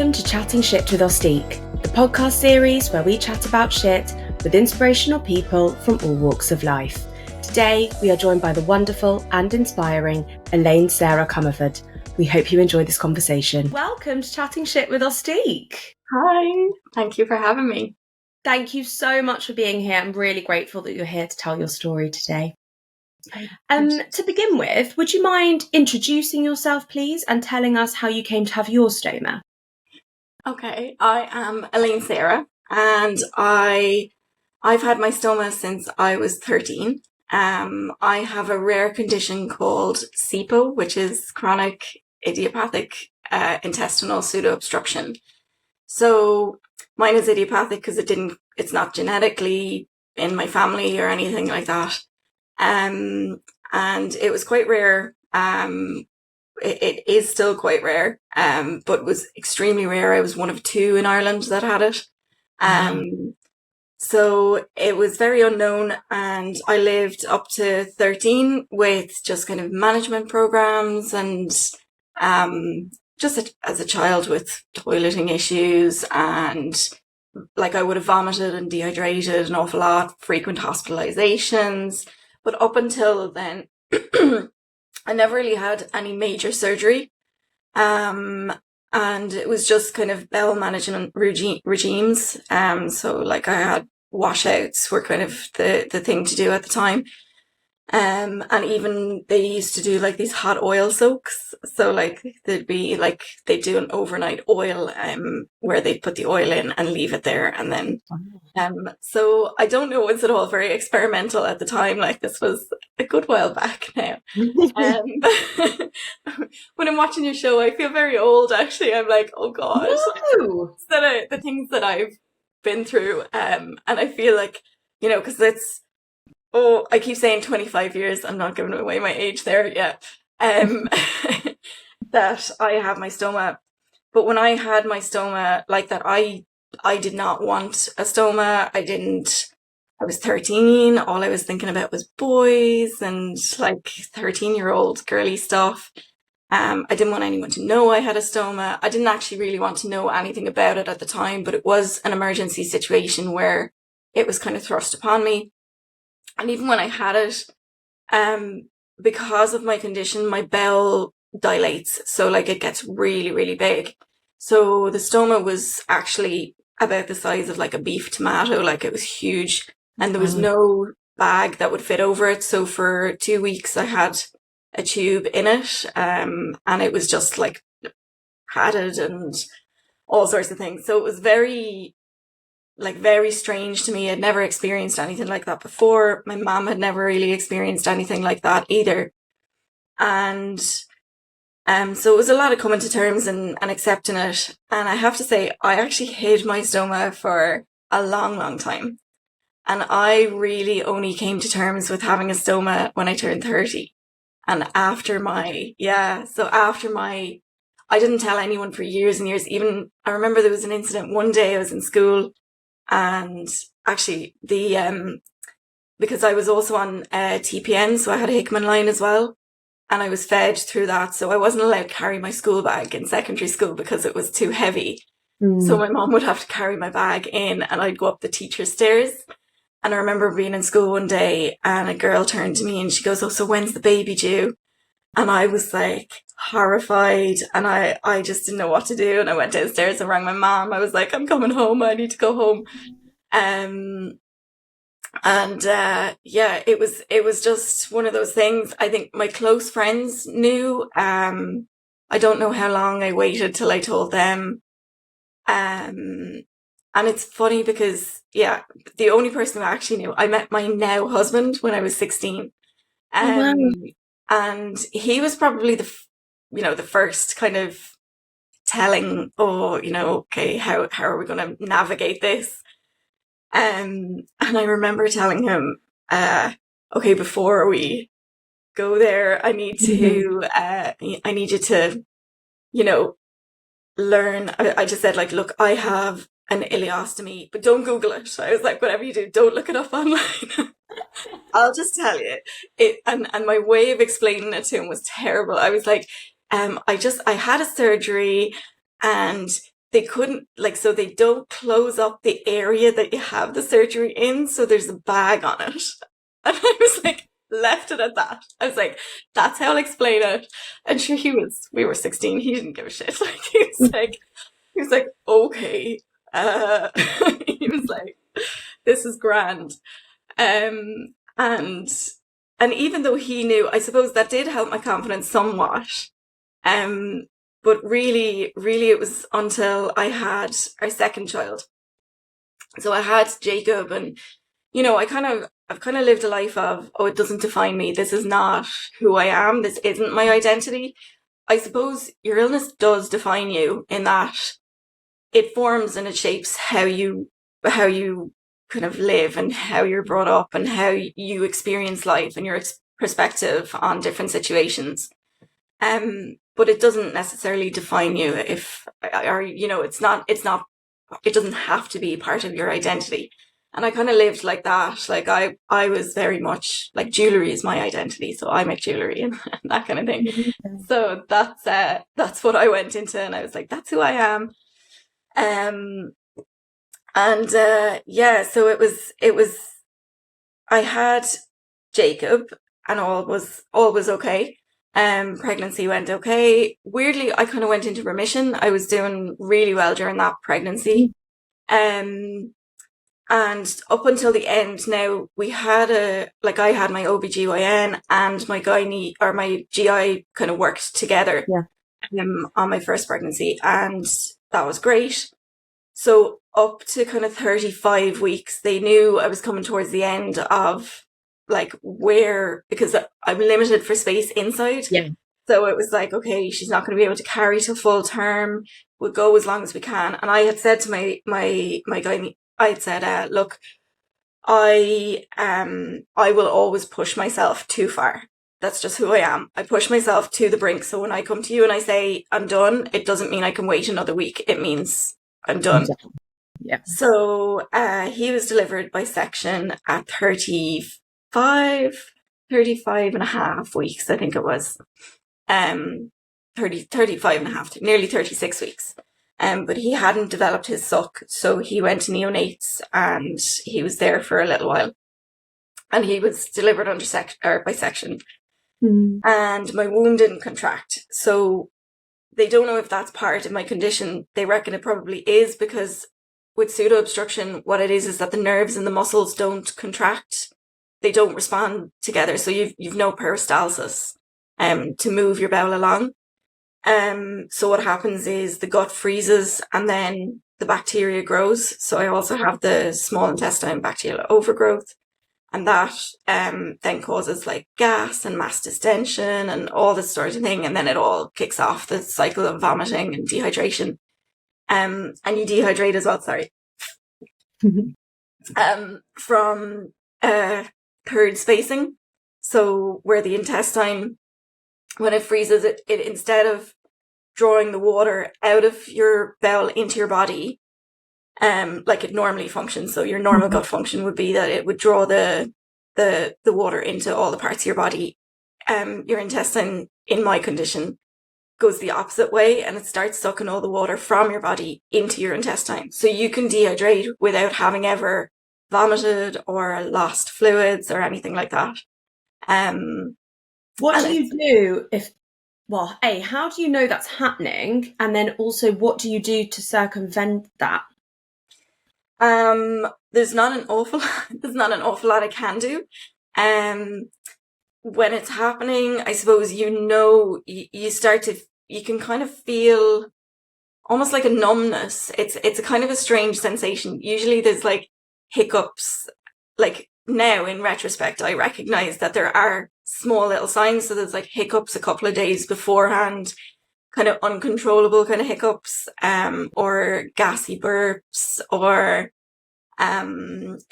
Welcome to Chatting Shit with Ostique, the podcast series where we chat about shit with inspirational people from all walks of life. Today, we are joined by the wonderful and inspiring Elaine-Sarah Commerford. We hope you enjoy this conversation. Welcome to Chatting Shit with Ostique. Hi, thank you for having me. Thank you so much for being here. I'm really grateful that you're here to tell your story today. To begin with, would you mind introducing yourself, please, and telling us how you came to have your stoma? Okay, I am Elaine-Sarah, and I've had my stoma since I was 13. I have a rare condition called SIPO, which is chronic idiopathic intestinal pseudo-obstruction. So mine is idiopathic because it's not genetically in my family or anything like that. And it was quite rare. It is still quite rare, but was extremely rare. I was one of two in Ireland that had it. So it was very unknown, and I lived up to 13 with just kind of management programs and just as a child with toileting issues, and like I would have vomited and dehydrated an awful lot, frequent hospitalizations. But up until then, I never really had any major surgery. And it was just kind of bowel management regimes. So like I had washouts were kind of the thing to do at the time. And even they used to do like these hot oil soaks. So like they'd do an overnight oil, where they'd put the oil in and leave it there. And then, so I don't know, was it all very experimental at the time? Like this was a good while back now. When I'm watching your show, I feel very old, actually. I'm like, oh God, No. the things that I've been through. And I feel like, you know, cause I keep saying 25 years. I'm not giving away my age there yet. That I have my stoma. But when I had my stoma like that, I did not want a stoma. I was 13. All I was thinking about was boys and like 13-year-old girly stuff. I didn't want anyone to know I had a stoma. I didn't actually really want to know anything about it at the time, but it was an emergency situation where it was kind of thrust upon me. And even when I had it, because of my condition, my bowel dilates. So like it gets really, really big. So the stoma was actually about the size of like a beef tomato. Like it was huge, and there was no bag that would fit over it. So for 2 weeks I had a tube in it. And it was just like padded and all sorts of things. So it was very strange to me. I'd never experienced anything like that before. My mom had never really experienced anything like that either. And so it was a lot of coming to terms and accepting it. And I have to say, I actually hid my stoma for a long, long time. And I really only came to terms with having a stoma when I turned 30. And I didn't tell anyone for years and years. Even I remember there was an incident one day I was in school. And actually because I was also on TPN, so I had a Hickman line as well, and I was fed through that. So I wasn't allowed to carry my school bag in secondary school because it was too heavy. So my mom would have to carry my bag in, and I'd go up the teacher's stairs. And I remember being in school one day and a girl turned to me and she goes, "Oh, so when's the baby due?" And I was like horrified, and I just didn't know what to do. And I went downstairs and rang my mom. I was like, "I'm coming home. I need to go home." It was just one of those things. I think my close friends knew. I don't know how long I waited till I told them. And it's funny because, the only person who actually knew, I met my now husband when I was 16. And he was probably the first kind of telling, okay, how are we going to navigate this? And I remember telling him, okay, before we go there, I need you to, learn. I just said, like, look, I have an ileostomy, but don't Google it. I was like, whatever you do, don't look it up online. I'll just tell you it. And my way of explaining it to him was terrible. I was like, I had a surgery and they couldn't, like, so they don't close up the area that you have the surgery in, so there's a bag on it. And I was like, left it at that. I was like, that's how I'll explain it. And sure, we were 16, he didn't give a shit. Like, he was like, okay. He was like, this is grand. And even though he knew, I suppose that did help my confidence somewhat. But really, really it was until I had our second child. So I had Jacob, and, you know, I've kind of lived a life of, oh, it doesn't define me. This is not who I am. This isn't my identity. I suppose your illness does define you in that it forms and it shapes how you kind of live and how you're brought up and how you experience life and your perspective on different situations. But it doesn't necessarily define you it doesn't have to be part of your identity. And I kind of lived like that. Like I was very much like, jewelry is my identity. So I make jewelry and that kind of thing. Mm-hmm. So that's what I went into, and I was like, that's who I am. So it was, I had Jacob and all was okay. Pregnancy went okay. Weirdly, I kind of went into remission. I was doing really well during that pregnancy. And up until the end, now I had my OBGYN and my gynae or my GI kind of worked together on my first pregnancy, and that was great. So up to kind of 35 weeks, they knew I was coming towards the end of because I'm limited for space inside. Yeah. So it was like, okay, she's not going to be able to carry to full term. We'll go as long as we can. And I had said to my gynae, I had said, look, I will always push myself too far. That's just who I am. I push myself to the brink. So when I come to you and I say I'm done, it doesn't mean I can wait another week. It means I'm done. Yeah. So he was delivered by section at 35 and a half weeks, I think it was. 35 and a half, nearly 36 weeks. But he hadn't developed his suck, so he went to neonates and he was there for a little while. And he was delivered by section. Mm. And my womb didn't contract. So they don't know if that's part of my condition. They reckon it probably is, because with pseudo-obstruction, what it is that the nerves and the muscles don't contract. They don't respond together. So you've no peristalsis to move your bowel along. So what happens is the gut freezes and then the bacteria grows. So I also have the small intestine bacterial overgrowth, and that then causes like gas and mass distension and all this sort of thing. And then it all kicks off the cycle of vomiting and dehydration. And you dehydrate as well, sorry. From third spacing. So where the intestine, when it freezes, it instead of drawing the water out of your bowel into your body, like it normally functions. So your normal gut function would be that it would draw the water into all the parts of your body. Your intestine, in my condition, goes the opposite way, and it starts sucking all the water from your body into your intestine. So you can dehydrate without having ever vomited or lost fluids or anything like that. What do you do how do you know that's happening? And then also, what do you do to circumvent that? There's not an awful lot I can do. When it's happening, I suppose, you can kind of feel almost like a numbness. It's a kind of a strange sensation. Usually there's like hiccups. Like now in retrospect, I recognize that there are small little signs. So there's like hiccups a couple of days beforehand, kind of uncontrollable kind of hiccups, or gassy burps, or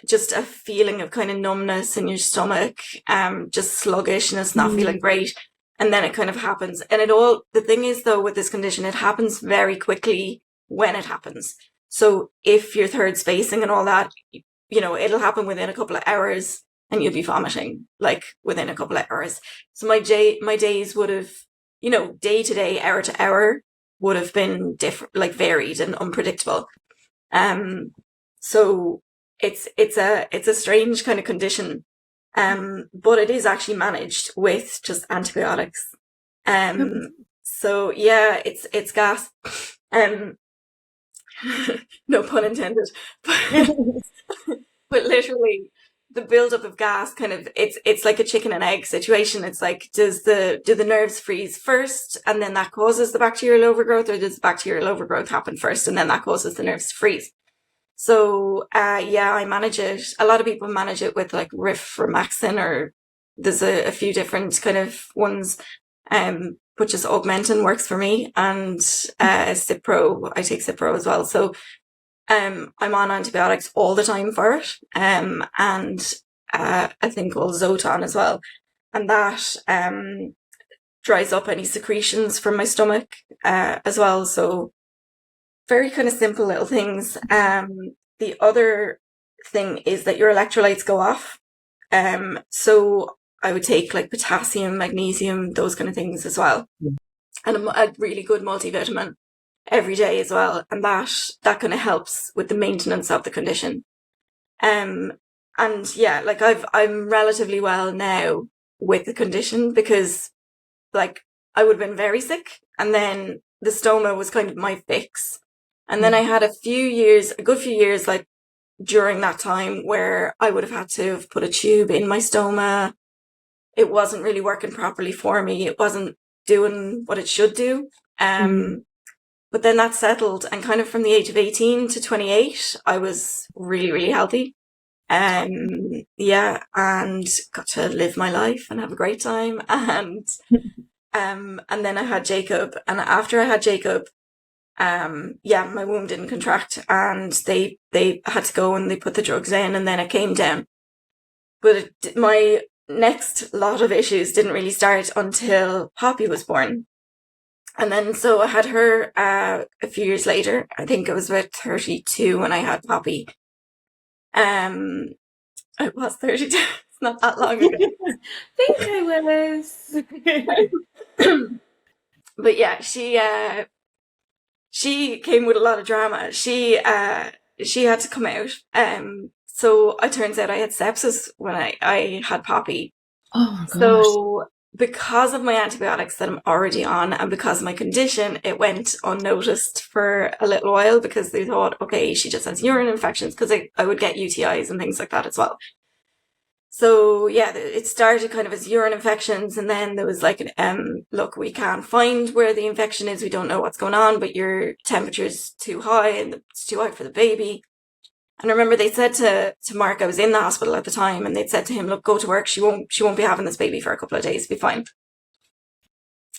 just a feeling of kind of numbness in your stomach, just sluggishness, not feeling great. And then it kind of happens. And the thing is though, with this condition, it happens very quickly when it happens. So if you're third spacing and all that, it'll happen within a couple of hours and you'll be vomiting like within a couple of hours. So my days would have, day to day, hour to hour, would have been different, like varied and unpredictable. So it's a strange kind of condition. But it is actually managed with just antibiotics. So yeah, it's gas. No pun intended. But literally the buildup of gas kind of it's like a chicken and egg situation. It's like do the nerves freeze first and then that causes the bacterial overgrowth, or does the bacterial overgrowth happen first and then that causes the nerves to freeze? So yeah, I manage it. A lot of people manage it with like Rifaximin, or there's a few different kind of ones. But just Augmentin works for me, and Cipro, I take Cipro as well. So I'm on antibiotics all the time for it. And a thing called Zoton as well. And that dries up any secretions from my stomach as well. So very kind of simple little things. The other thing is that your electrolytes go off. So I would take like potassium, magnesium, those kind of things as well. And a really good multivitamin every day as well. And that kind of helps with the maintenance of the condition. And yeah, like I'm relatively well now with the condition, because like I would have been very sick, and then the stoma was kind of my fix. And then I had a good few years, like during that time, where I would have had to have put a tube in my stoma. It wasn't really working properly for me. It wasn't doing what it should do. But then that settled, and kind of from the age of 18 to 28, I was really, really healthy. Yeah, and got to live my life and have a great time. And then I had Jacob, and after I had Jacob, yeah, my womb didn't contract, and they had to go and they put the drugs in, and then it came down. But my next lot of issues didn't really start until Poppy was born. And then so I had her a few years later. I think I was about 32 when I had Poppy. I was 32. It's not that long ago. I think I was. But yeah, she came with a lot of drama. She had to come out. So it turns out I had sepsis when I had Poppy. Oh my gosh. So because of my antibiotics that I'm already on, and because of my condition, it went unnoticed for a little while, because they thought, okay, she just has urine infections, because I would get UTIs and things like that as well. So yeah, it started kind of as urine infections, and then there was like look, we can't find where the infection is. We don't know what's going on, but your temperature is too high, and it's too high for the baby. And I remember they said to Mark, I was in the hospital at the time, and they'd said to him, look, go to work. She won't be having this baby for a couple of days. Be fine.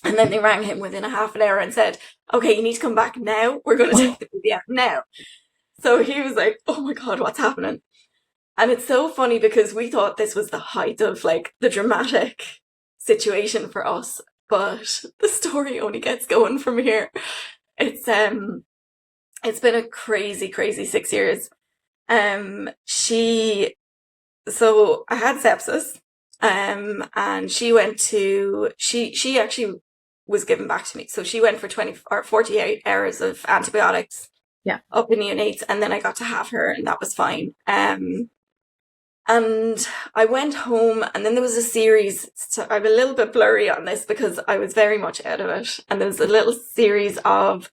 And then they rang him within a half an hour and said, okay, you need to come back now. We're going to take the baby out now. So he was like, oh my God, what's happening? And it's so funny, because we thought this was the height of like the dramatic situation for us, but the story only gets going from here. It's been a crazy, crazy 6 years. So I had sepsis, and she actually was given back to me. So she went for 20 or 48 hours of antibiotics, up in neonates, and then I got to have her, and that was fine. And I went home, and then there was a series. So I'm a little bit blurry on this because I was very much out of it. And there was a little series of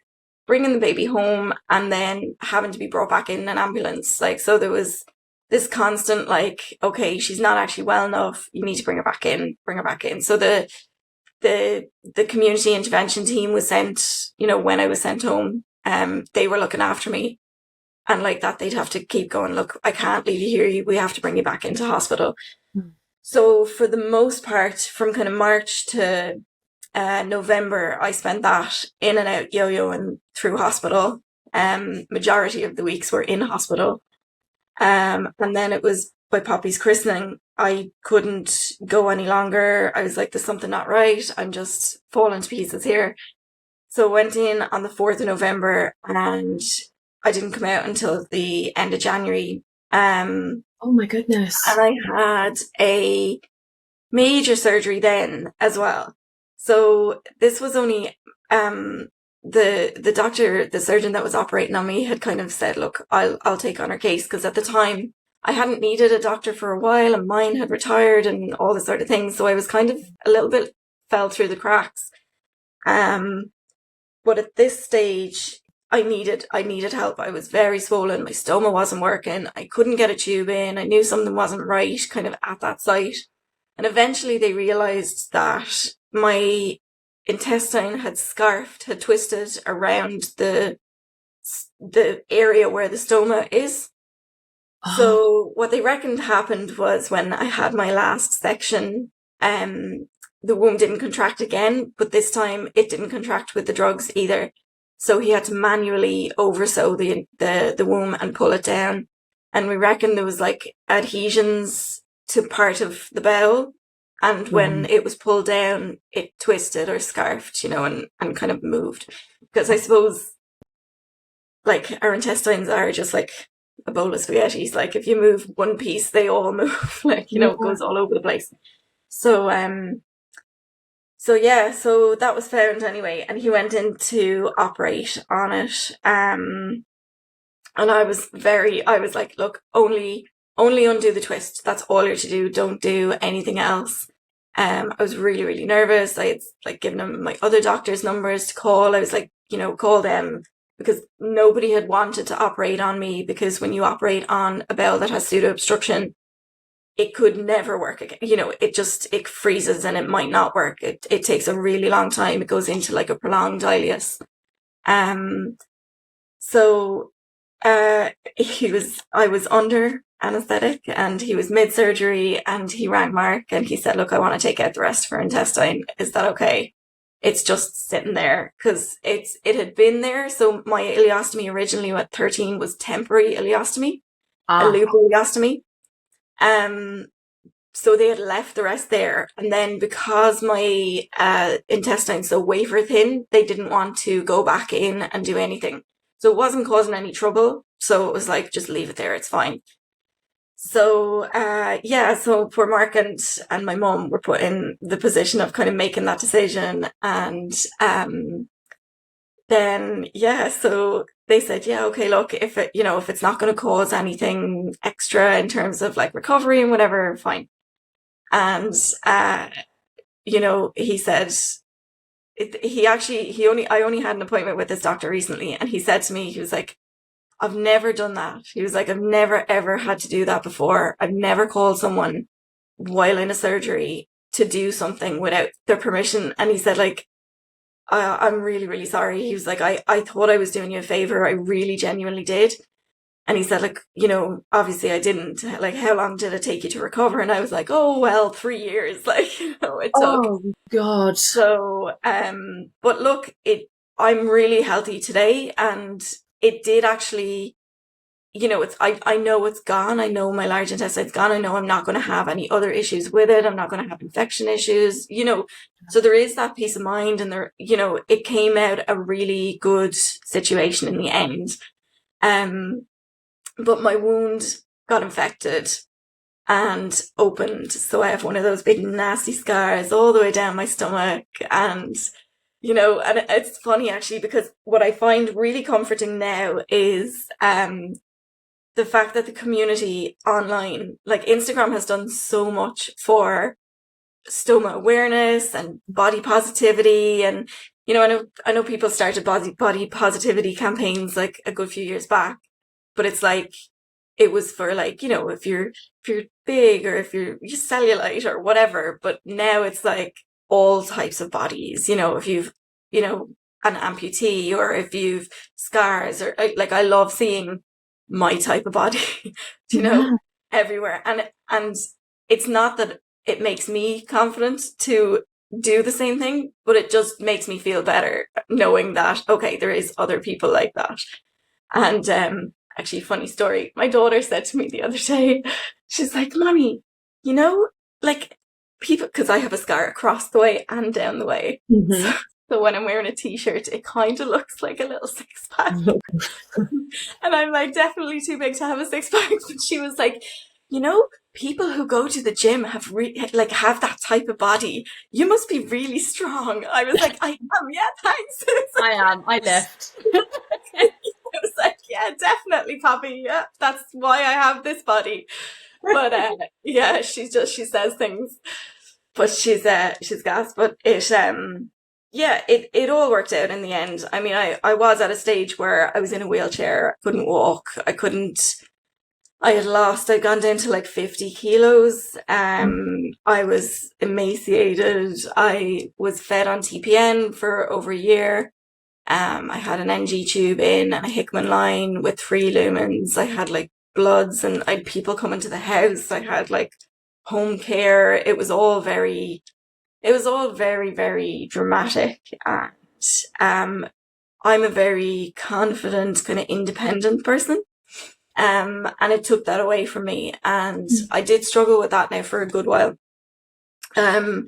bringing the baby home and then having to be brought back in an ambulance. Like, so there was this constant, like, okay, she's not actually well enough. You need to bring her back in, So the community intervention team was sent, when I was sent home, they were looking after me. And like that, they'd have to keep going, look, I can't leave you here. We have to bring you back into hospital. So for the most part, from kind of March to November, I spent that in and out, yo-yoing through hospital. Majority of the weeks were in hospital. And then it was by Poppy's christening, I couldn't go any longer. I was like, there's something not right. I'm just falling to pieces here. So I went in on the 4th of November, and I didn't come out until the end of January. Oh my goodness. And I had a major surgery then as well. So this was only the doctor, the surgeon that was operating on me had kind of said, look, I'll take on her case. Because at the time I hadn't needed a doctor for a while and mine had retired and all this sort of thing. So I was kind of a little bit fell through the cracks. But at this stage, I needed help. I was very swollen. My stoma wasn't working. I couldn't get a tube in. I knew something wasn't right kind of at that site. And eventually they realized that my intestine had twisted around the area where the stoma is. Oh. So what they reckoned happened was when I had my last section, the womb didn't contract again, but this time it didn't contract with the drugs either. So he had to manually oversew the womb and pull it down. And we reckon there was like adhesions to part of the bowel. And when it was pulled down, it twisted or scarfed, and kind of moved. Because I suppose like our intestines are just like a bowl of spaghettis. Like if you move one piece, they all move. Like, it goes all over the place. So so that was found anyway, and he went in to operate on it. And I was like, look, only undo the twist. That's all you're to do. Don't do anything else. I was really, really nervous. I had like given him my other doctor's numbers to call. I was like, call them, because nobody had wanted to operate on me, because when you operate on a bowel that has pseudo-obstruction, it could never work again. It freezes and it might not work. It takes a really long time. It goes into like a prolonged ileus. So I was under anesthetic and he was mid-surgery, and he rang Mark and he said, look, I want to take out the rest of her intestine. Is that okay? It's just sitting there, because it had been there. So my ileostomy originally at 13 was temporary ileostomy, a loop ileostomy. So they had left the rest there. And then because my intestine's so wafer thin, they didn't want to go back in and do anything. So it wasn't causing any trouble. So it was like, just leave it there. It's fine. So, so poor Mark and my mum were put in the position of kind of making that decision. And then, so they said, yeah, okay, look, if it's not going to cause anything extra in terms of like recovery and whatever, fine. And, he said, I only had an appointment with this doctor recently, and he said to me, he was like, I've never done that. He was like, I've never ever had to do that before. I've never called someone while in a surgery to do something without their permission. And he said, like, I'm really, really sorry. He was like, I thought I was doing you a favor. I really genuinely did. And he said, like, obviously I didn't. Like, how long did it take you to recover? And I was like, oh, well, 3 years. Like, it took. Oh, God. So, but look, I'm really healthy today, and it did actually, I know it's gone. I know my large intestine's gone. I know I'm not going to have any other issues with it. I'm not going to have infection issues, so there is that peace of mind, and there, it came out a really good situation in the end. But my wound got infected and opened. So I have one of those big nasty scars all the way down my stomach. And, and it's funny actually, because what I find really comforting now is the fact that the community online, like Instagram, has done so much for stoma awareness and body positivity. And, I know people started body positivity campaigns like a good few years back. But it's like, it was for like, if you're big, or if you're cellulite or whatever. But now it's like all types of bodies, if you've, an amputee, or if you've scars, or like, I love seeing my type of body, everywhere. And it's not that it makes me confident to do the same thing, but it just makes me feel better knowing that, okay, there is other people like that. And, actually, funny story. My daughter said to me the other day, she's like, Mommy, like people, because I have a scar across the way and down the way. Mm-hmm. So when I'm wearing a t-shirt, it kind of looks like a little six-pack. And I'm like, definitely too big to have a six-pack. But she was like, people who go to the gym have have that type of body. You must be really strong. I was like, I am. Yeah, thanks. I am. I lift. I was like, yeah, definitely, Poppy. Yeah, that's why I have this body. But yeah, she says things, but she's gas. But it all worked out in the end. I mean, I was at a stage where I was in a wheelchair, I couldn't walk, I'd gone down to like 50 kilos. I was emaciated. I was fed on TPN for over a year. I had an NG tube in and a Hickman line with 3 lumens. I had like bloods and I had people coming to the house. I had like home care. It was all very, very dramatic. And I'm a very confident, kind of independent person. And it took that away from me. And I did struggle with that now for a good while. And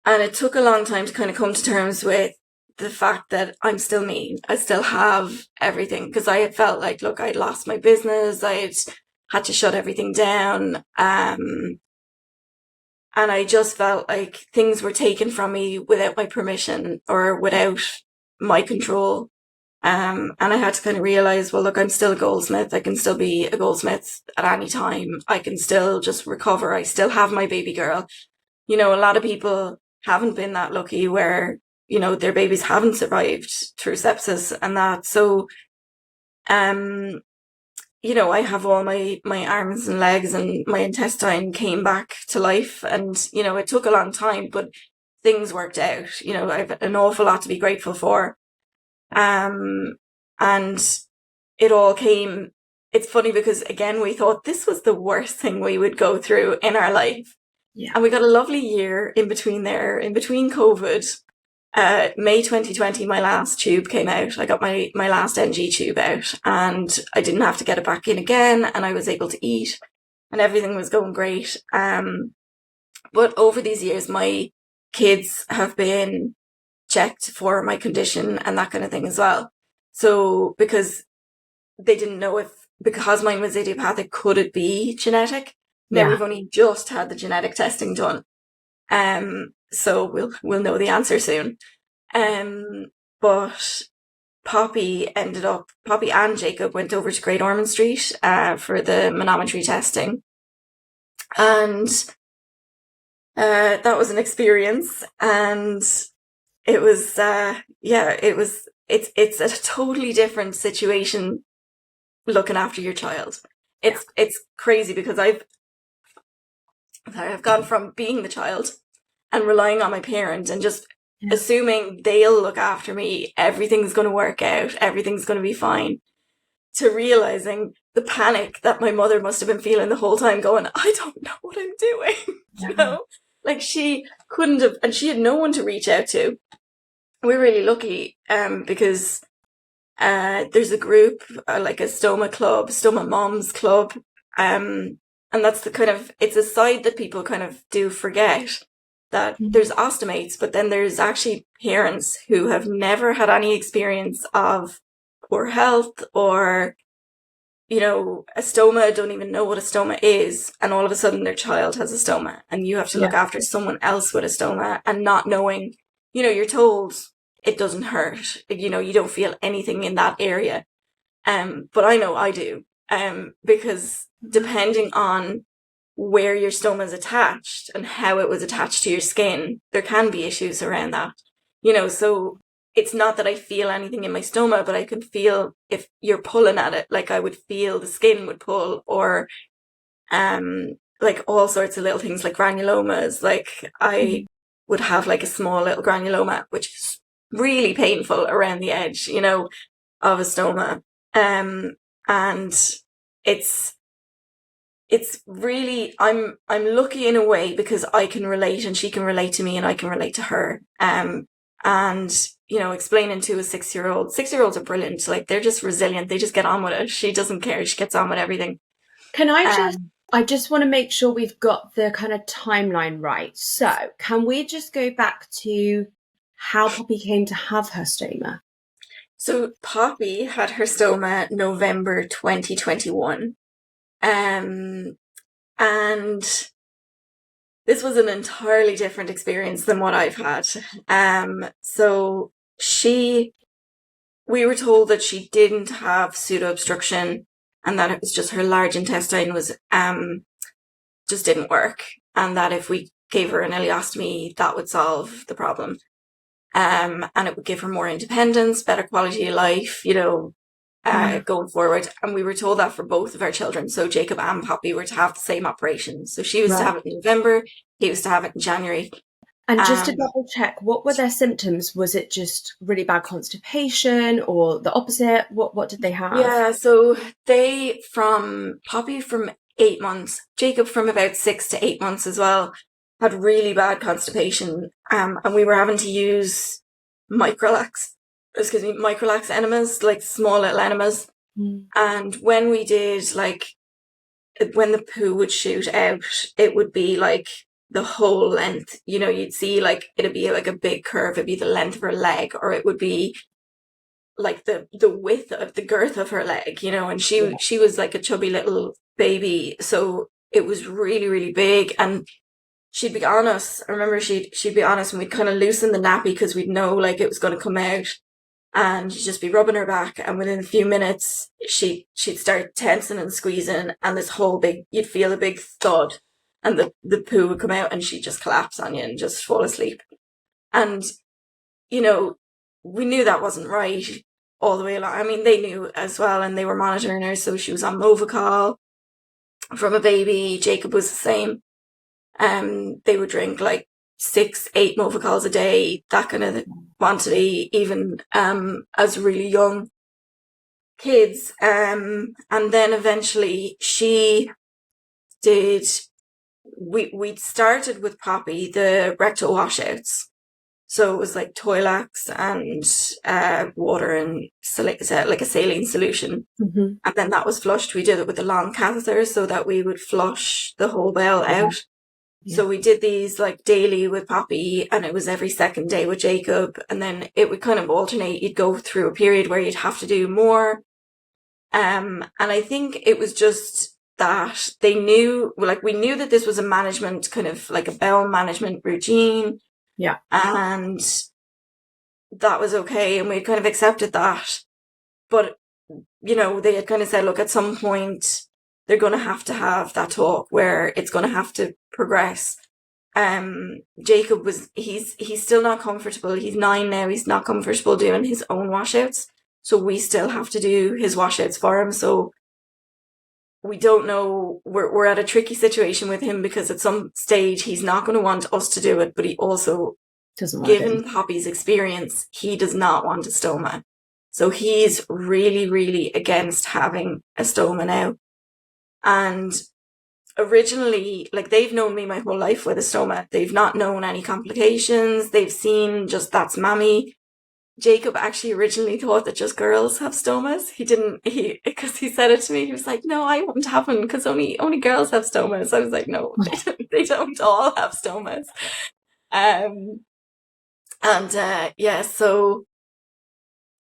it took a long time to kind of come to terms with the fact that I'm still me. I still have everything, because I had felt like, look, I'd lost my business. I'd had to shut everything down. And I just felt like things were taken from me without my permission or without my control. And I had to kind of realize, well, look, I'm still a goldsmith. I can still be a goldsmith at any time. I can still just recover. I still have my baby girl. A lot of people haven't been that lucky where, their babies haven't survived through sepsis and that. So, I have all my arms and legs, and my intestine came back to life. And, it took a long time, but things worked out. I have an awful lot to be grateful for. And it all came, it's funny because again, we thought this was the worst thing we would go through in our life. Yeah. And we got a lovely year in between COVID. May 2020, my last tube came out. I got my last NG tube out and I didn't have to get it back in again, and I was able to eat and everything was going great. But over these years, my kids have been checked for my condition and that kind of thing as well. So because they didn't know because mine was idiopathic, could it be genetic? Now we've only just had the genetic testing done. So we'll know the answer soon. But Poppy and Jacob went over to Great Ormond Street for the manometry testing. And that was an experience, and it was it's a totally different situation looking after your child. It's crazy because I've gone from being the child and relying on my parent and just assuming they'll look after me, everything's going to work out, everything's going to be fine, to realizing the panic that my mother must have been feeling the whole time, going, I don't know what I'm doing. Like she couldn't have, and she had no one to reach out to. We're really lucky because there's a group, like a stoma moms club, and that's it's a side that people kind of do forget, that there's ostomates, but then there's actually parents who have never had any experience of poor health or, a stoma, don't even know what a stoma is, and all of a sudden their child has a stoma, and you have to look after someone else with a stoma, and not knowing, you're told it doesn't hurt, you don't feel anything in that area. But I know I do, because depending on where your stoma is attached and how it was attached to your skin, there can be issues around that, so it's not that I feel anything in my stoma, but I can feel if you're pulling at it, like I would feel the skin would pull, or like all sorts of little things like granulomas. Like I would have like a small little granuloma, which is really painful around the edge, of a stoma. And it's really, I'm lucky in a way because I can relate and she can relate to me and I can relate to her. And, explaining to a 6-year-old, 6-year-olds are brilliant. Like they're just resilient. They just get on with it. She doesn't care. She gets on with everything. Can I just want to make sure we've got the kind of timeline right. So can we just go back to how Poppy came to have her stoma? So Poppy had her stoma November 2021. And this was an entirely different experience than what I've had. So we were told that she didn't have pseudo-obstruction and that it was just her large intestine was, just didn't work. And that if we gave her an ileostomy, that would solve the problem. And it would give her more independence, better quality of life, going forward. And we were told that for both of our children. So Jacob and Poppy were to have the same operation. So she was to have it in November, he was to have it in January. And just to double check, what were their symptoms? Was it just really bad constipation or the opposite? What did they have? Yeah, so Poppy from 8 months, Jacob from about 6 to 8 months as well, had really bad constipation. And we were having to use microlax enemas, like small little enemas. And when we did, like, when the poo would shoot out, it would be like the whole length, you'd see like, it'd be like a big curve, it'd be the length of her leg, or it would be like the width of the girth of her leg, and she was like a chubby little baby. So it was really, really big. And she'd be on us. I remember she'd be on us and we'd kind of loosen the nappy because we'd know like it was going to come out, and she'd just be rubbing her back. And within a few minutes, she'd start tensing and squeezing, and you'd feel a big thud, and the poo would come out, and she'd just collapse on you and just fall asleep. And, we knew that wasn't right all the way along. I mean, they knew as well, and they were monitoring her. So she was on Movicol from a baby. Jacob was the same. They would drink like 6-8 Movicols a day, that kind of quantity, even as really young kids. And then eventually we'd started with Poppy the rectal washouts. So it was like Toilax and water and like a saline solution. Mm-hmm. And then that was flushed. We did it with a long catheter so that we would flush the whole bowel out. Yeah. So we did these like daily with Poppy, and it was every second day with Jacob. And then it would kind of alternate. You'd go through a period where you'd have to do more. And I think it was just that we knew that this was a management, kind of like a bowel management routine. Yeah. And that was okay. And we kind of accepted that. But, they had kind of said, look, at some point they're going to have that talk where it's going to have to progress. Jacob he's still not comfortable. He's 9 now. He's not comfortable doing his own washouts. So we still have to do his washouts for him. So we don't know. We're at a tricky situation with him because at some stage he's not going to want us to do it, but he also, given Poppy's experience, he does not want a stoma. So he's really, really against having a stoma now. And originally, like, they've known me my whole life with a stoma. They've not known any complications. They've seen just that's mammy. Jacob actually originally thought that just girls have stomas. Because he said it to me. He was like, no, I won't have one because only girls have stomas. I was like, no, they don't all have stomas.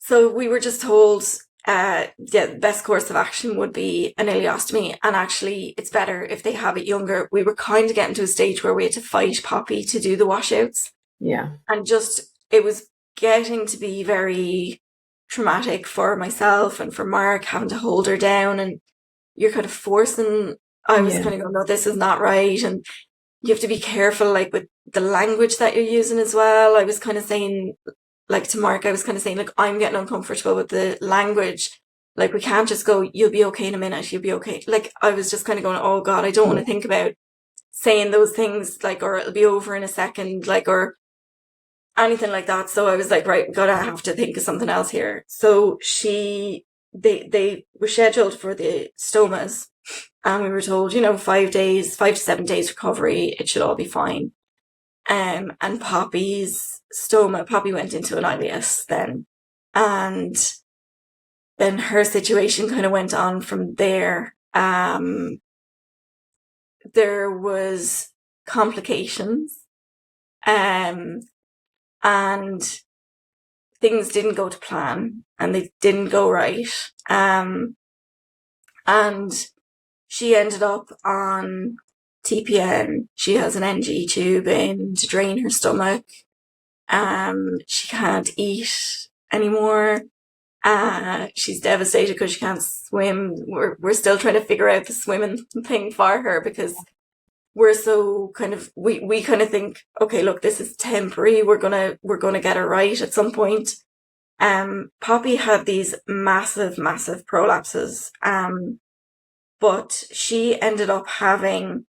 So we were just told, the best course of action would be an ileostomy. And actually, it's better if they have it younger. We were kind of getting to a stage where we had to fight Poppy to do the washouts. Yeah. And it was getting to be very traumatic for myself and for Mark, having to hold her down, and you're kind of forcing. I was kind of going, no, this is not right. And you have to be careful, like, with the language that you're using as well. I was kind of saying, like, to Mark, like, I'm getting uncomfortable with the language. Like, we can't just go, you'll be okay in a minute, you'll be okay. Like, I was just kind of going, oh God, I don't want to think about saying those things, like, or it'll be over in a second, like, or anything like that. So I was like, right, have to think of something else here. So they were scheduled for the stomas, and we were told, 5 to 7 days recovery, it should all be fine. And Poppy's stoma, Poppy went into an IBS then. And then her situation kind of went on from there. There was complications. And things didn't go to plan, and they didn't go right. And she ended up on TPN. She has an NG tube in to drain her stomach. She can't eat anymore. She's devastated because she can't swim. We're still trying to figure out the swimming thing for her, because we're so kind of, we kind of think, okay, look, this is temporary. We're gonna get her right at some point. Poppy had these massive prolapses. But she's ended up having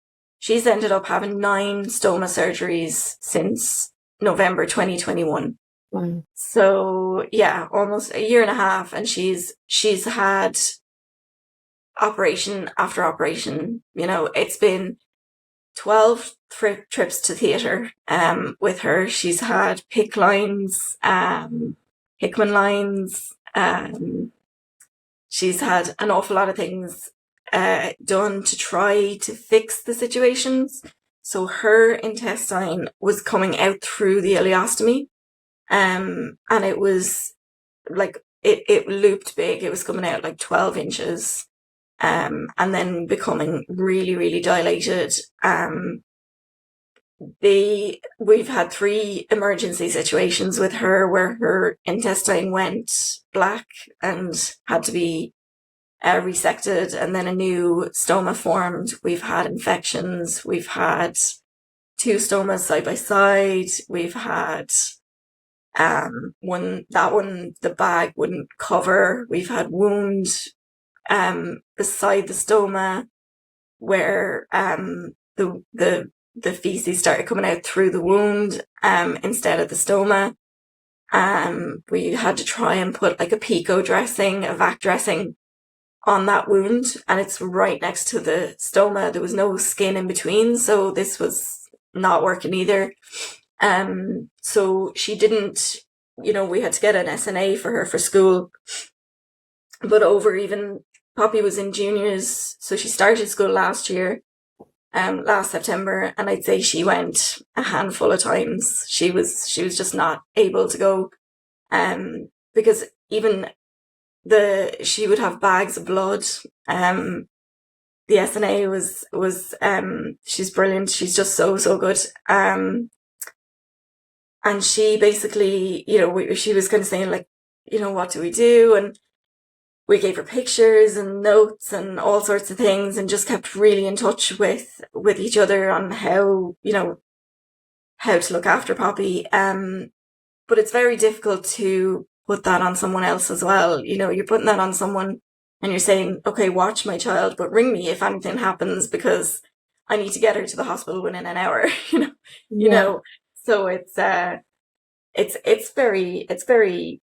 9 stoma surgeries since November 2021. Wow. So yeah, almost a year and a half, and she's had operation after operation. You know, it's been 12 trips to theatre with her. She's had PICC lines, Hickman lines, she's had an awful lot of things done to try to fix the situations. So her intestine was coming out through the ileostomy, and it was like, it looped big. It was coming out like 12 inches, and then becoming really dilated. We've had 3 emergency situations with her where her intestine went black and had to be resected, and then a new stoma formed. We've had infections. We've had 2 stomas side by side. We've had one, the bag wouldn't cover. We've had wound beside the stoma where the feces started coming out through the wound instead of the stoma. We had to try and put like a pico dressing, a vac dressing on that wound, and it's right next to the stoma. There was no skin in between, so this was not working either. So she didn't, we had to get an SNA for her for school. But Poppy was in juniors, so she started school last year, last September, and I'd say she went a handful of times. She was just not able to go, because even she would have bags of blood. The SNA was she's brilliant. She's just so good. And she basically, she was kind of saying like, what do we do? And we gave her pictures and notes and all sorts of things, and just kept really in touch with each other on how to look after Poppy. But it's very difficult to put that on someone else as well. You're putting that on someone and you're saying, okay, watch my child, but ring me if anything happens, because I need to get her to the hospital within an hour, So it's very,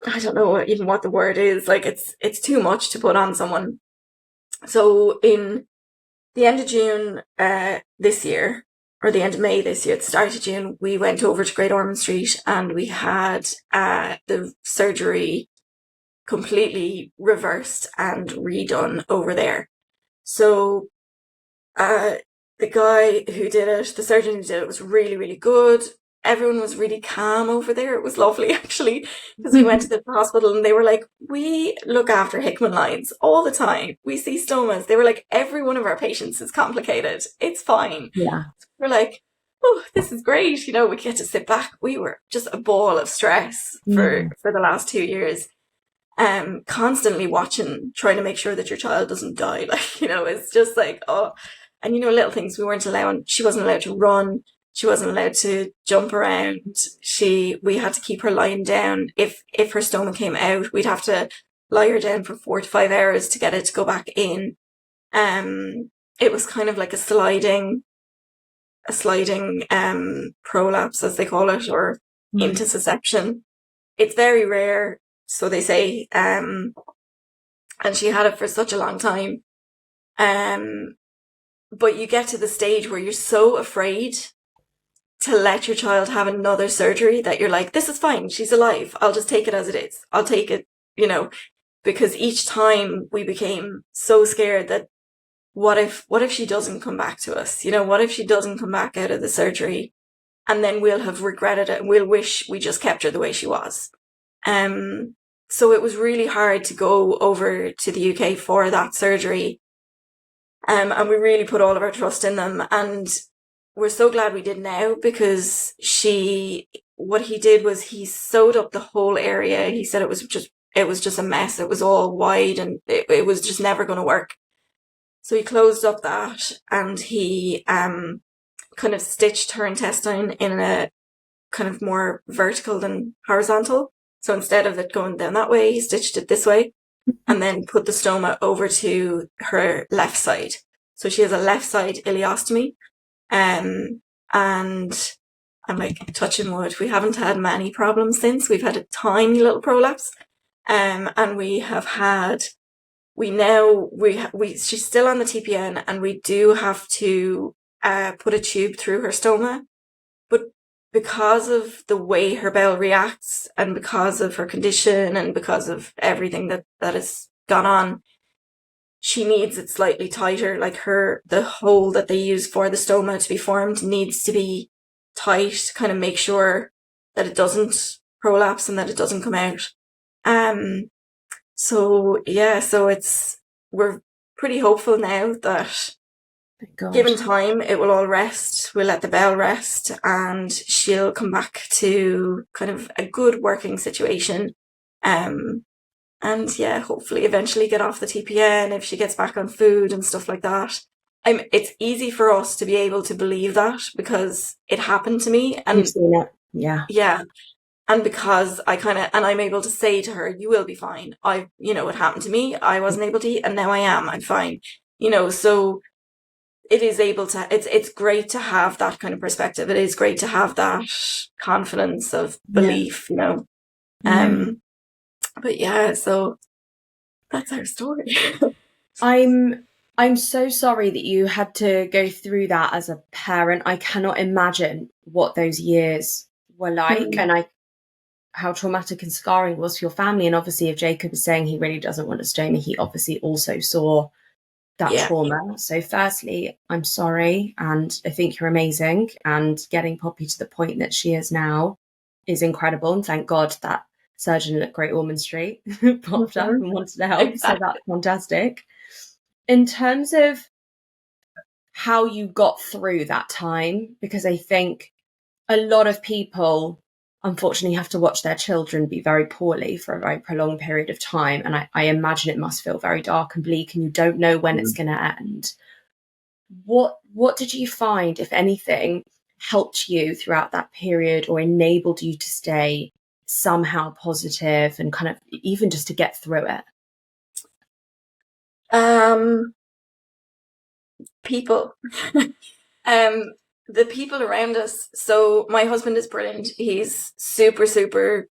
I don't know even what the word is. Like it's too much to put on someone. So in the end of June, this year, or the end of May this year, at the start of June, we went over to Great Ormond Street and we had the surgery completely reversed and redone over there. So the guy who did it, the surgeon who did it, was really good. Everyone was really calm over there. It was lovely, actually, because we went to the hospital and they were like, we look after Hickman lines all the time. We see stomas. They were like, every one of our patients is complicated. It's fine. Yeah. We're like, oh, this is great. We get to sit back. We were just a ball of stress for the last 2 years. Constantly watching, trying to make sure that your child doesn't die. Like, it's just like, oh, and little things she wasn't allowed to run. She wasn't allowed to jump around. We had to keep her lying down. If her stoma came out, we'd have to lie her down for 4 to 5 hours to get it to go back in. It was kind of like a sliding prolapse, as they call it, or intussusception. It's very rare, so they say. And she had it for such a long time. But you get to the stage where you're so afraid to let your child have another surgery that you're like, this is fine. She's alive. I'll just take it as it is. I'll take it, because each time we became so scared that what if she doesn't come back to us? What if she doesn't come back out of the surgery, and then we'll have regretted it and we'll wish we just kept her the way she was. So it was really hard to go over to the UK for that surgery. And we really put all of our trust in them. And we're so glad we did now, because what he did was he sewed up the whole area. He said it was just a mess. It was all wide and it was just never going to work. So he closed up that, and he kind of stitched her intestine in a kind of more vertical than horizontal. So instead of it going down that way, he stitched it this way, and then put the stoma over to her left side. So she has a left side ileostomy. And I'm like, touching wood, we haven't had many problems since. We've had a tiny little prolapse. And she's still on the TPN, and we do have to put a tube through her stoma. But because of the way her bowel reacts, and because of her condition, and because of everything that has gone on, she needs it slightly tighter. Like the hole that they use for the stoma to be formed needs to be tight to kind of make sure that it doesn't prolapse and that it doesn't come out. So we're pretty hopeful now that given time, it will all rest. We'll let the bowel rest, and she'll come back to kind of a good working situation. And yeah, hopefully eventually get off the TPN if she gets back on food and stuff like that. It's easy for us to be able to believe that, because it happened to me. And you've seen it. Yeah. Yeah. And because I'm able to say to her, you will be fine. It happened to me. I wasn't able to eat, and now I am. I'm fine. So it is it's great to have that kind of perspective. It is great to have that confidence of belief, But yeah, so that's our story. I'm so sorry that you had to go through that as a parent. I cannot imagine what those years were like, and how traumatic and scarring it was for your family. And obviously, if Jacob is saying he really doesn't want a stoma, he obviously also saw that trauma. So firstly, I'm sorry, and I think you're amazing, and getting Poppy to the point that she is now is incredible. And thank God that surgeon at Great Ormond Street popped up and wanted to help. Exactly. So that's fantastic. In terms of how you got through that time, because I think a lot of people unfortunately have to watch their children be very poorly for a very prolonged period of time. And I imagine it must feel very dark and bleak, and you don't know when it's going to end. What did you find, if anything, helped you throughout that period, or enabled you to stay somehow positive and kind of even just to get through it? People. The people around us. So my husband is brilliant. He's super, super,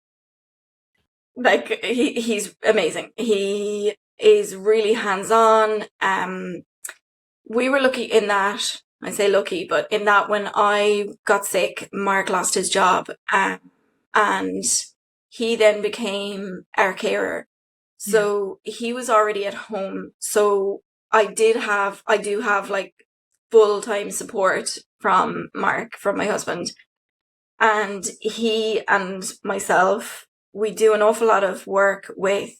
like, he's amazing. He is really hands-on. We were lucky in that, I say lucky, but in that when I got sick, Mark lost his job, and he then became our carer. So he was already at home. So I do have like full-time support from Mark, from my husband. And he and myself, we do an awful lot of work with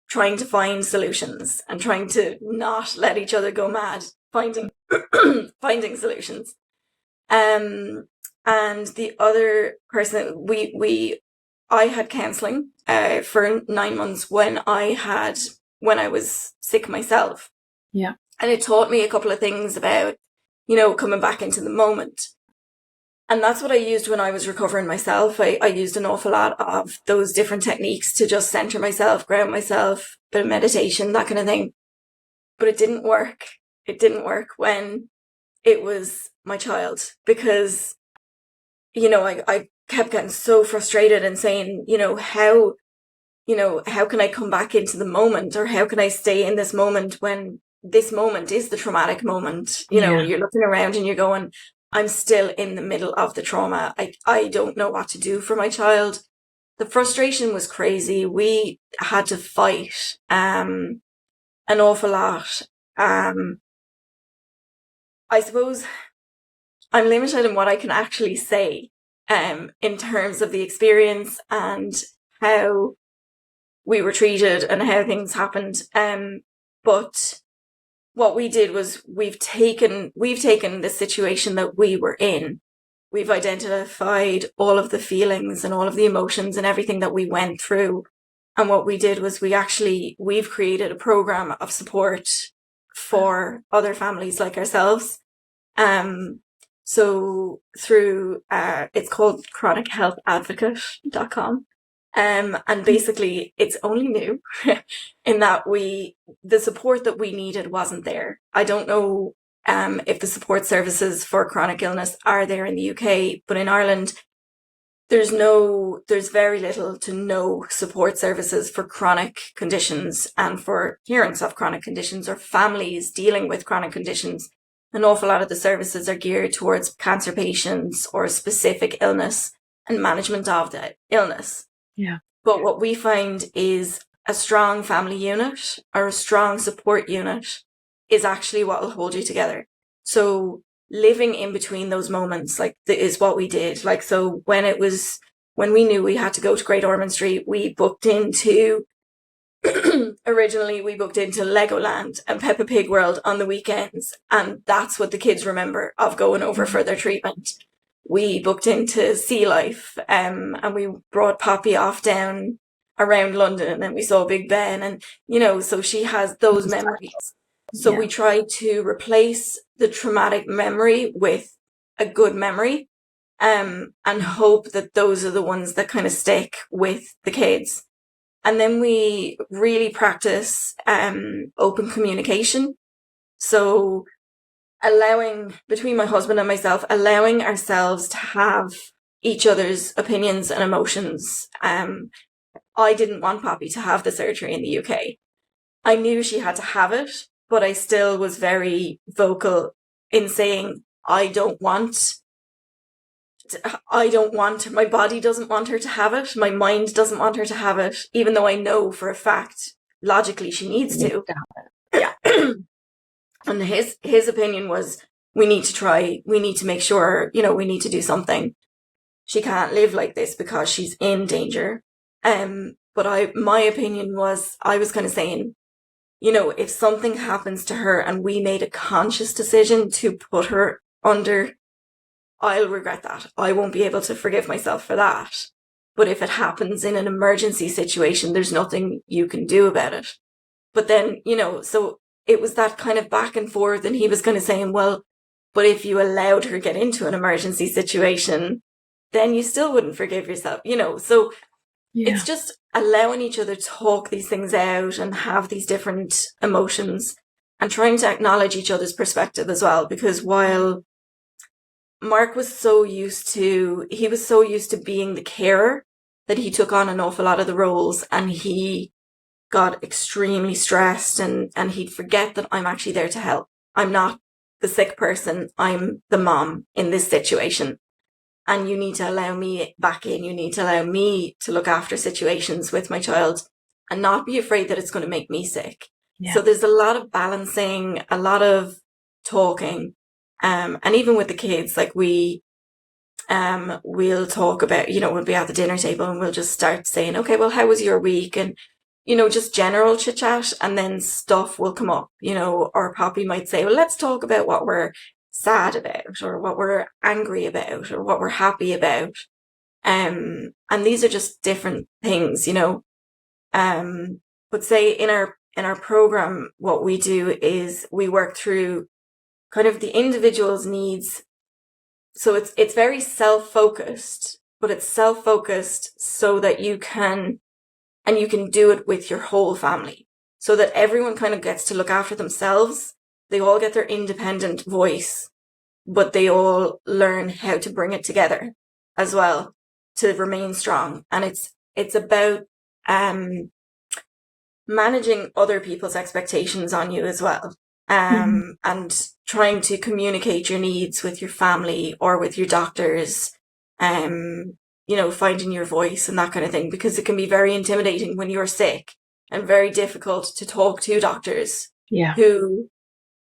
trying to find solutions and trying to not let each other go mad, finding solutions. And the other person, I had counselling for 9 months when I was sick myself. Yeah. And it taught me a couple of things about, coming back into the moment. And that's what I used when I was recovering myself. I used an awful lot of those different techniques to just center myself, ground myself, bit of meditation, that kind of thing. But it didn't work. It didn't work when it was my child, because, I kept getting so frustrated and saying, how can I come back into the moment, or how can I stay in this moment when this moment is the traumatic moment? You're looking around and you're going, I'm still in the middle of the trauma. I don't know what to do for my child. The frustration was crazy. We had to fight an awful lot. I suppose I'm limited in what I can actually say in terms of the experience and how we were treated and how things happened. But what we did was we've taken the situation that we were in. We've identified all of the feelings and all of the emotions and everything that we went through. And what we did was we've created a program of support for other families like ourselves. So through, it's called chronichealthadvocate.com. And basically it's only new in that the support that we needed wasn't there. I don't know if the support services for chronic illness are there in the UK, but in Ireland, there's very little to no support services for chronic conditions and for parents of chronic conditions or families dealing with chronic conditions. An awful lot of the services are geared towards cancer patients or specific illness and management of the illness. Yeah. But what we find is a strong family unit or a strong support unit is actually what will hold you together. So living in between those moments, is what we did. Like, so when we knew we had to go to Great Ormond Street, we booked into, originally we booked into Legoland and Peppa Pig World on the weekends. And that's what the kids remember of going over for their treatment. We booked into Sea Life, and we brought Poppy off down around London, and then we saw Big Ben, and, so she has those memories. So we tried to replace the traumatic memory with a good memory, and hope that those are the ones that kind of stick with the kids. And then we really practice open communication. So between my husband and myself, allowing ourselves to have each other's opinions and emotions. I didn't want Poppy to have the surgery in the UK. I knew she had to have it, but I still was very vocal in saying, my body doesn't want her to have it. My mind doesn't want her to have it, even though I know for a fact, logically, she needs to. Yeah. And his opinion was, we need to make sure, we need to do something. She can't live like this because she's in danger. But my opinion was, I was kind of saying, if something happens to her and we made a conscious decision to put her under, I'll regret that. I won't be able to forgive myself for that. But if it happens in an emergency situation, there's nothing you can do about it. But then, so it was that kind of back and forth, and he was kind of saying, well, but if you allowed her get into an emergency situation, then you still wouldn't forgive yourself, so it's just allowing each other to talk these things out and have these different emotions and trying to acknowledge each other's perspective as well. Because while Mark was so used to being the carer that he took on an awful lot of the roles, and he got extremely stressed and he'd forget that I'm actually there to help. I'm not the sick person. I'm the mom in this situation. And you need to allow me back in. You need to allow me to look after situations with my child and not be afraid that it's going to make me sick. Yeah. So there's a lot of balancing, a lot of talking. And even with the kids, like we'll talk about, we'll be at the dinner table and we'll just start saying, okay, well, how was your week? And, just general chit chat, and then stuff will come up, or Poppy might say, well, let's talk about what we're sad about, or what we're angry about, or what we're happy about. And these are just different things, but say in our program, what we do is we work through kind of the individual's needs. So it's very self-focused, but it's self-focused so that you can do it with your whole family, so that everyone kind of gets to look after themselves. They all get their independent voice, but they all learn how to bring it together as well to remain strong. And it's about managing other people's expectations on you as well. And trying to communicate your needs with your family or with your doctors, finding your voice and that kind of thing, because it can be very intimidating when you're sick and very difficult to talk to doctors who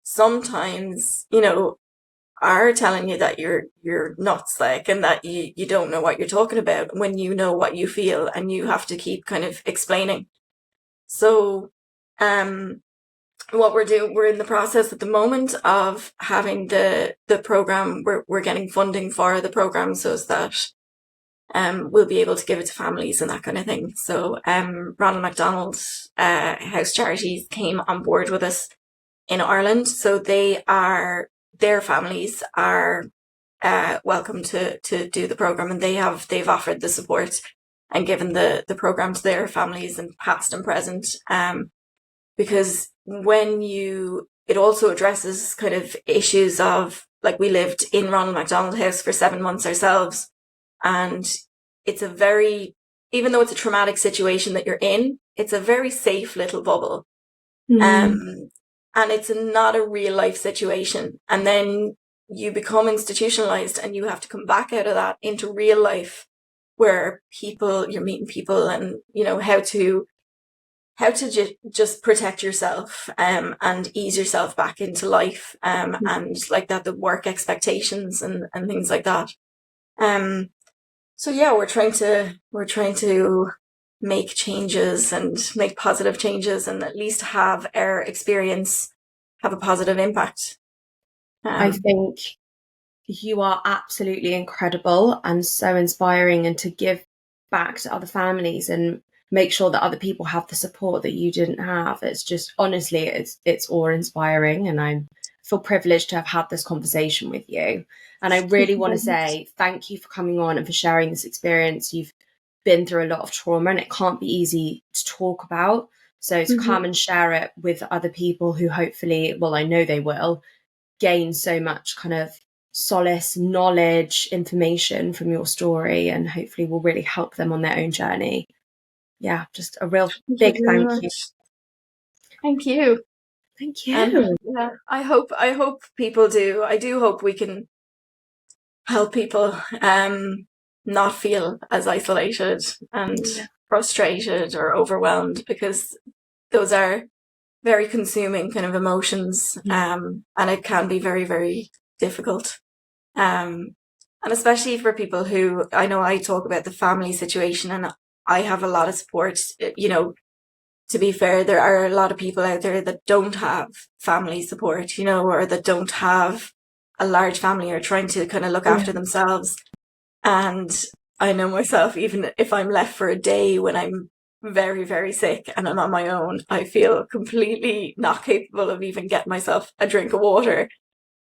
sometimes, are telling you that you're nuts, and that you don't know what you're talking about when you know what you feel, and you have to keep kind of explaining. So, what we're in the process at the moment of having the program. We're getting funding for the program so that we'll be able to give it to families and that kind of thing. So Ronald McDonald House Charities came on board with us in Ireland. So their families are welcome to do the program, and they've offered the support and given the program to their families, and past and present. Because it also addresses kind of issues of, like, we lived in Ronald McDonald House for 7 months ourselves, and it's even though it's a traumatic situation that you're in, it's a very safe little bubble. And it's not a real life situation. And then you become institutionalized and you have to come back out of that into real life, where you're meeting people, and, how to just protect yourself, and ease yourself back into life, and like that, the work expectations and things like that. So yeah, we're trying to make changes and make positive changes, and at least have our experience have a positive impact. I think you are absolutely incredible and so inspiring, and to give back to other families and make sure that other people have the support that you didn't have. It's just, honestly, it's awe-inspiring, and I feel privileged to have had this conversation with you. And I really want to say thank you for coming on and for sharing this experience. You've been through a lot of trauma, and it can't be easy to talk about. So to come and share it with other people who hopefully, well, I know they will, gain so much kind of solace, knowledge, information from your story, and hopefully will really help them on their own journey. Yeah, just a real big thank you. Thank you. Thank you. Yeah, I hope people do. I do hope we can help people not feel as isolated and frustrated or overwhelmed, because those are very consuming kind of emotions, and it can be very, very difficult. And especially for people who, I know I talk about the family situation, and I have a lot of support. To be fair, there are a lot of people out there that don't have family support, or that don't have a large family, or trying to kind of look after themselves. And I know myself, even if I'm left for a day when I'm very, very sick and I'm on my own, I feel completely not capable of even getting myself a drink of water.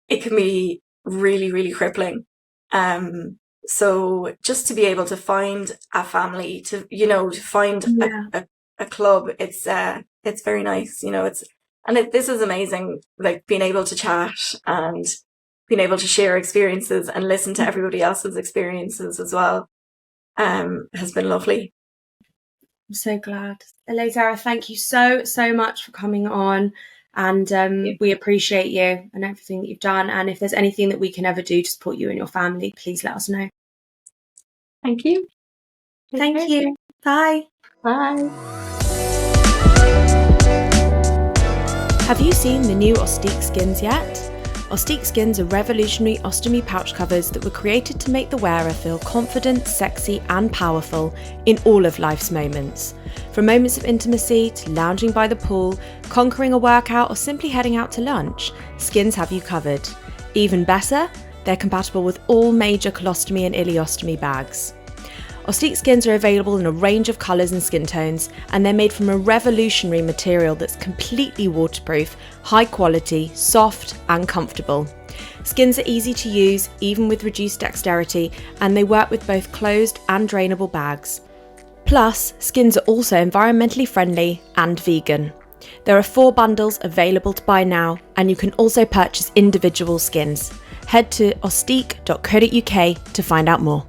It can be really, really crippling. So just to be able to find a family, to find a club, it's very nice. This is amazing. Like, being able to chat and being able to share experiences and listen to everybody else's experiences as well, has been lovely. I'm so glad. Elaine-Sarah, thank you so much for coming on, and we appreciate you and everything that you've done. And if there's anything that we can ever do to support you and your family, please let us know. Thank you. Thank you. Bye. Bye. Have you seen the new Ostique skins yet? Ostique skins are revolutionary ostomy pouch covers that were created to make the wearer feel confident, sexy and powerful in all of life's moments. From moments of intimacy to lounging by the pool, conquering a workout or simply heading out to lunch, skins have you covered. Even better, they're compatible with all major colostomy and ileostomy bags. Ostique skins are available in a range of colours and skin tones, and they're made from a revolutionary material that's completely waterproof, high quality, soft and comfortable. Skins are easy to use, even with reduced dexterity, and they work with both closed and drainable bags. Plus, skins are also environmentally friendly and vegan. There are 4 bundles available to buy now, and you can also purchase individual skins. Head to ostique.co.uk to find out more.